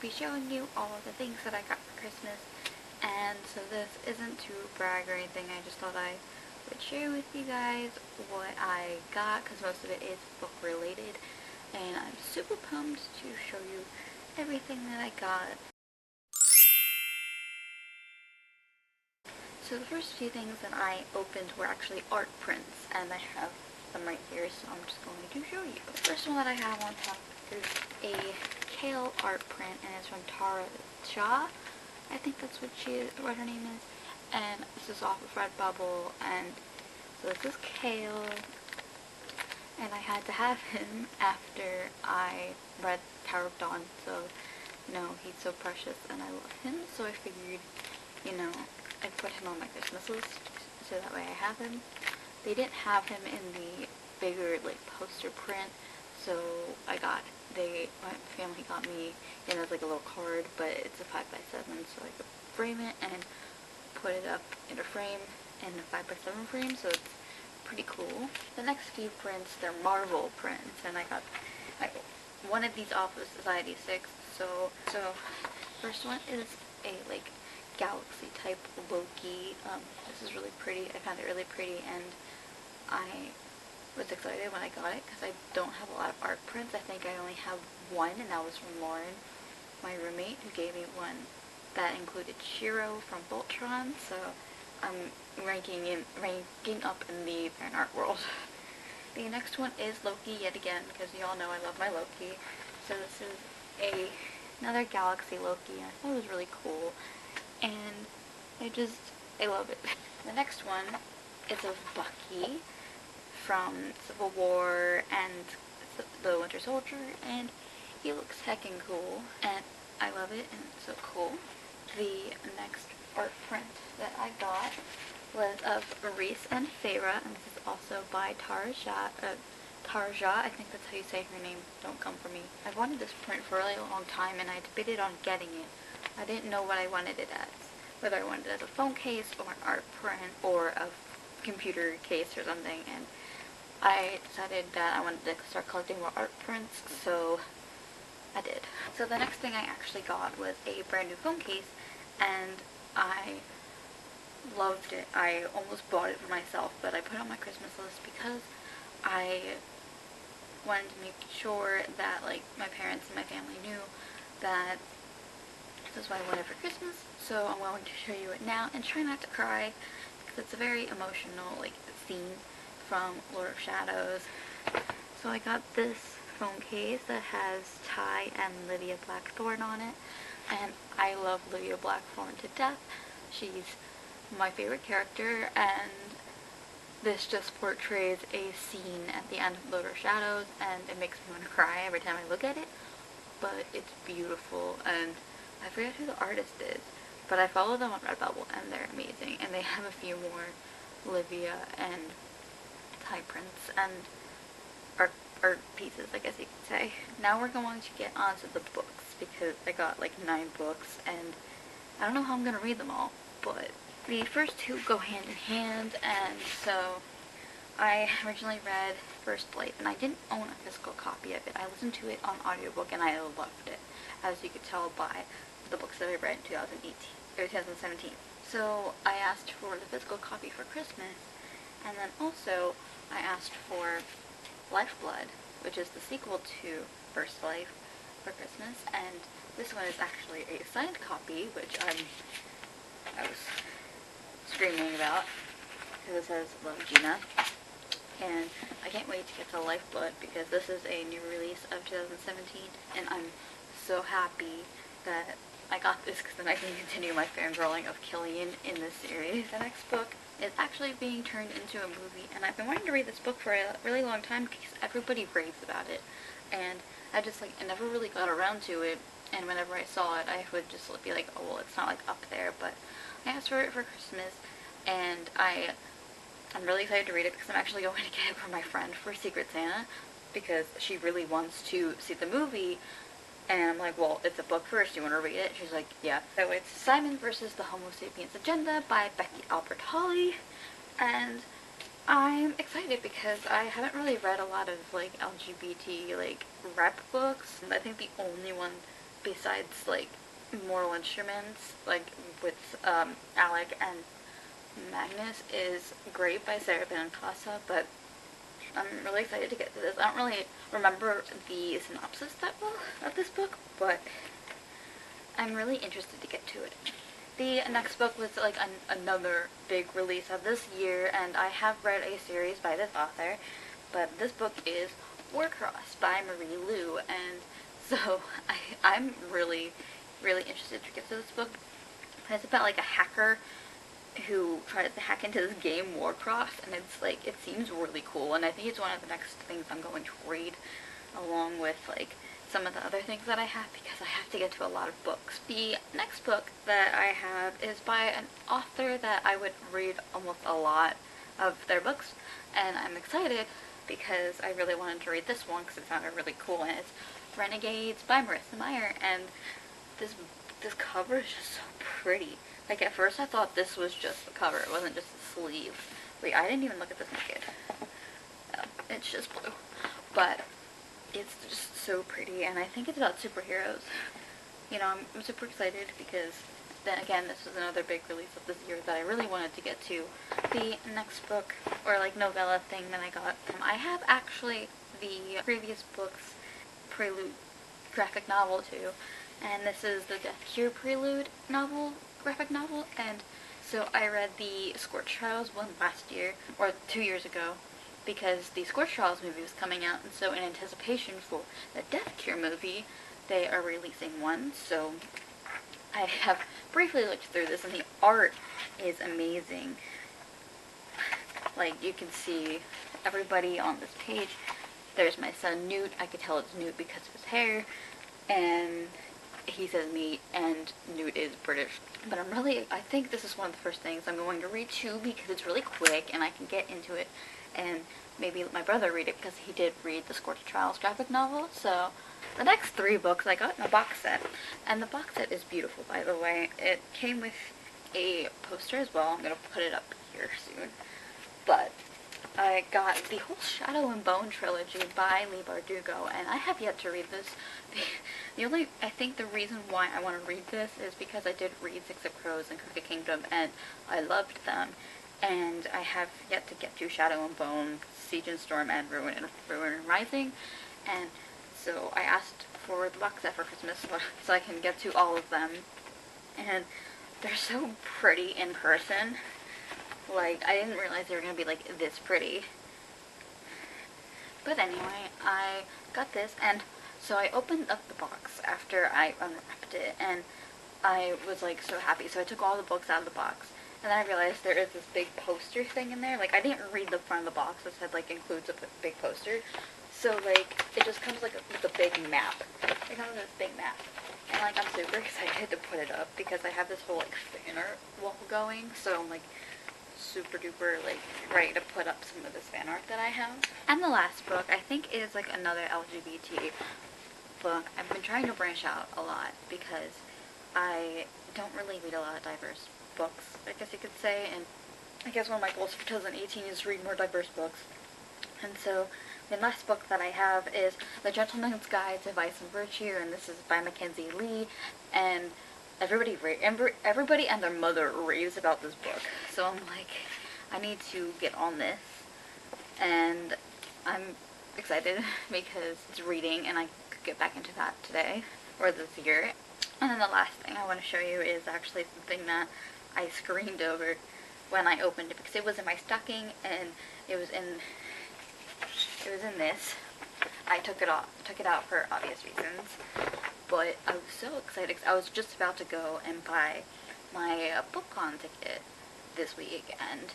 be showing you all of the things that I got for Christmas. And so this isn't to brag or anything, I just thought I would share with you guys what I got, because most of it is book related. And I'm super pumped to show you everything that I got. So the first few things that I opened were actually art prints, and I have them right here, so I'm just going to show you. The first one that I have on top is a Kale art print, and it's from Tara Shah. I think that's what her name is. And this is off of Redbubble, and so this is Kale, and I had to have him after I read Tower of Dawn, so, you know, he's so precious and I love him, so I figured, you know, I'd put him on my Christmas list, so that way I have him. They didn't have him in the bigger, like, poster print, so my family got me, and it's like a little card, but it's a 5x7, so I could frame it and put it up in a frame, in a 5x7 frame, so it's pretty cool. The next few prints, they're Marvel prints, and I wanted these off of Society 6, so first one is a, like, galaxy type Loki. This is really pretty. I found it really pretty, and I was excited when I got it because I don't have a lot of art prints. I think I only have one, and that was from Lauren, my roommate, who gave me one that included Shiro from Voltron, so I'm ranking up in the fan art world. The next one is Loki yet again, because you all know I love my Loki. So this is another Galaxy Loki, and I thought it was really cool, and I love it. The next one is of Bucky from Civil War and the Winter Soldier, and he looks heckin' cool, and I love it, and it's so cool. The next art print that I got was of Reese and Feyre, and this is also by Tarja, I think that's how you say her name, don't come for me. I've wanted this print for a really long time, and I debated on getting it. I didn't know what I wanted it as, whether I wanted it as a phone case, or an art print, or a computer case or something, and I decided that I wanted to start collecting more art prints, so I did. So the next thing I actually got was a brand new phone case, and I loved it. I almost bought it for myself, but I put it on my Christmas list because I wanted to make sure that, like, my parents and my family knew that this is what I wanted for Christmas. So I'm going to show you it now, and try not to cry because it's a very emotional, like, scene from Lord of Shadows. So I got this phone case that has Ty and Lydia Blackthorne on it, and I love Lydia Blackthorne to death. She's my favorite character, and this just portrays a scene at the end of Lord of Shadows, and it makes me want to cry every time I look at it, but it's beautiful, and I forget who the artist is, but I follow them on Redbubble, and they're amazing, and they have a few more Lydia and Ty prints and art pieces, I guess you could say. Now we're going to get onto the books, because I got like 9 books, and I don't know how I'm going to read them all, but the first two go hand in hand, and so I originally read First Light, and I didn't own a physical copy of it. I listened to it on audiobook, and I loved it, as you could tell by the books that I read in 2017. So I asked for the physical copy for Christmas, and then also I asked for Lifeblood, which is the sequel to First Life, for Christmas, and this one is actually a signed copy, which I was screaming about, because it says Love Gina, and I can't wait to get to Lifeblood, because this is a new release of 2017, and I'm so happy that I got this, because then I can continue my fangirling of Killian in this series. The next book is actually being turned into a movie, and I've been wanting to read this book for a really long time because everybody raves about it, and I never really got around to it, and whenever I saw it, I would just be like, oh, well, it's not, like, up there, but I asked for it for Christmas, and I'm really excited to read it because I'm actually going to get it for my friend for Secret Santa, because she really wants to see the movie, and I'm like, well, it's a book first, you want to read it? She's like, yeah. So it's Simon versus the Homo Sapiens Agenda by Becky Albert Holly, and I'm excited because I haven't really read a lot of, like, LGBT, like, rep books. I think the only one besides like Mortal Instruments, like with Alec and Magnus, is Great by Sarah Benincasa, but I'm really excited to get to this. I don't really remember the synopsis that well of this book, but I'm really interested to get to it. The next book was like another big release of this year, and I have read a series by this author, but this book is Warcross by Marie Lu, and so I'm really interested to get to this book. It's about like a hacker who tries to hack into this game Warcross, and it's like, it seems really cool, and I think it's one of the next things I'm going to read, along with like some of the other things that I have, because I have to get to a lot of books. The next book that I have is by an author that I would read almost a lot of their books, and I'm excited because I really wanted to read this one because it sounded really cool, and it's Renegades by Marissa Meyer, and this cover is just so pretty. Like, at first I thought this was just the cover, it wasn't just the sleeve. Wait, I didn't even look at this naked. Oh, it's just blue. But it's just so pretty, and I think it's about superheroes. You know, I'm super excited because, then again, this was another big release of this year that I really wanted to get to. The next book, or like novella thing that I got, I have actually the previous book's prelude graphic novel too, and this is the Death Cure prelude novel, graphic novel, and so I read the Scorch Trials one last year, or 2 years ago, because the Scorch Trials movie was coming out, and so in anticipation for the Death Cure movie, they are releasing one, so I have briefly looked through this, and the art is amazing. Like, you can see everybody on this page. There's my son Newt. I could tell it's Newt because of his hair, and he says meat, and Newt is British. But I think this is one of the first things I'm going to read too, because it's really quick and I can get into it, and maybe let my brother read it because he did read the Scorch Trials graphic novel. So the next 3 books I got in a box set, and the box set is beautiful, by the way. It came with a poster as well. I'm going to put it up here soon. But I got the whole Shadow and Bone trilogy by Leigh Bardugo, and I have yet to read this. I think the reason why I want to read this is because I did read Six of Crows and Crooked Kingdom, and I loved them. And I have yet to get to Shadow and Bone, Siege and Storm, and Ruin and Rising. And so I asked for the box set for Christmas so I can get to all of them. And they're so pretty in person. Like, I didn't realize they were going to be, like, this pretty. But anyway, I got this, and so I opened up the box after I unwrapped it, and I was, like, so happy. So I took all the books out of the box, and then I realized there is this big poster thing in there. Like, I didn't read the front of the box. It said, like, includes a big poster. So, like, it just comes, like, with a big map. It comes with this big map. And, like, I'm super excited to put it up because I have this whole, like, fan art wall going. So I'm, like, super duper, like, ready to put up some of this fan art that I have. And the last book, I think, is, like, another LGBT book. I've been trying to branch out a lot because I don't really read a lot of diverse books, I guess you could say, and I guess one of my goals for 2018 is to read more diverse books. And so the last book that I have is The Gentleman's Guide to Vice and Virtue, and this is by Mackenzie Lee, and everybody and their mother raves about this book. So I'm like, I need to get on this, and I'm excited because it's reading and I could get back into that today, or this year. And then the last thing I want to show you is actually something that I screamed over when I opened it, because it was in my stocking and it was in this. I took it out for obvious reasons, but I was so excited because I was just about to go and buy my BookCon ticket this week, and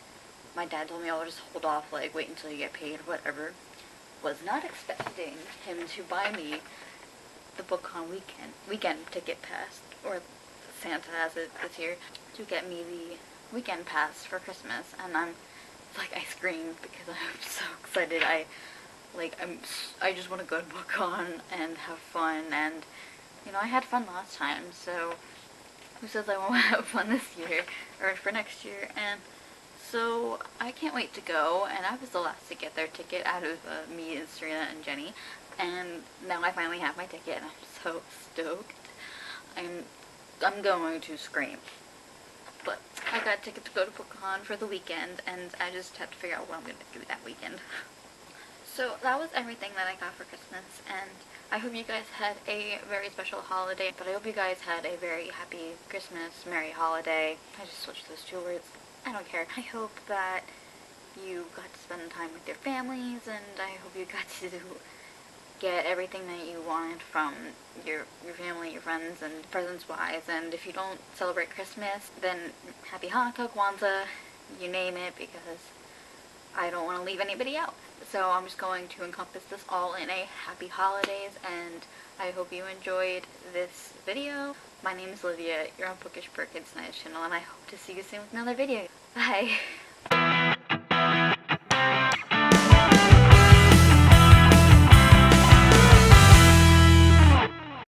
my dad told me I'll just hold off, like, wait until you get paid, whatever. Was not expecting him to buy me the BookCon weekend ticket pass, or Santa has it this year, to get me the weekend pass for Christmas, and I screamed because I'm so excited. I just want to go to BookCon and have fun, and, you know, I had fun last time, so who says I won't have fun this year, or for next year? And so I can't wait to go, and I was the last to get their ticket out of me and Serena and Jenny, and now I finally have my ticket, and I'm so stoked. I'm going to scream. But I got tickets to go to BookCon for the weekend, and I just have to figure out what I'm going to do that weekend. So that was everything that I got for Christmas, and I hope you guys had a very special holiday, but I hope you guys had a very happy Christmas, Merry Holiday. I just switched those two words. I don't care. I hope that you got to spend time with your families, and I hope you got to get everything that you wanted from your family, your friends, and presents-wise. And if you don't celebrate Christmas, then Happy Hanukkah, Kwanzaa, you name it, because I don't want to leave anybody out. So I'm just going to encompass this all in a happy holidays, and I hope you enjoyed this video. My name is Olivia, you're on Bookish Per Kids Nice channel, and I hope to see you soon with another video. Bye!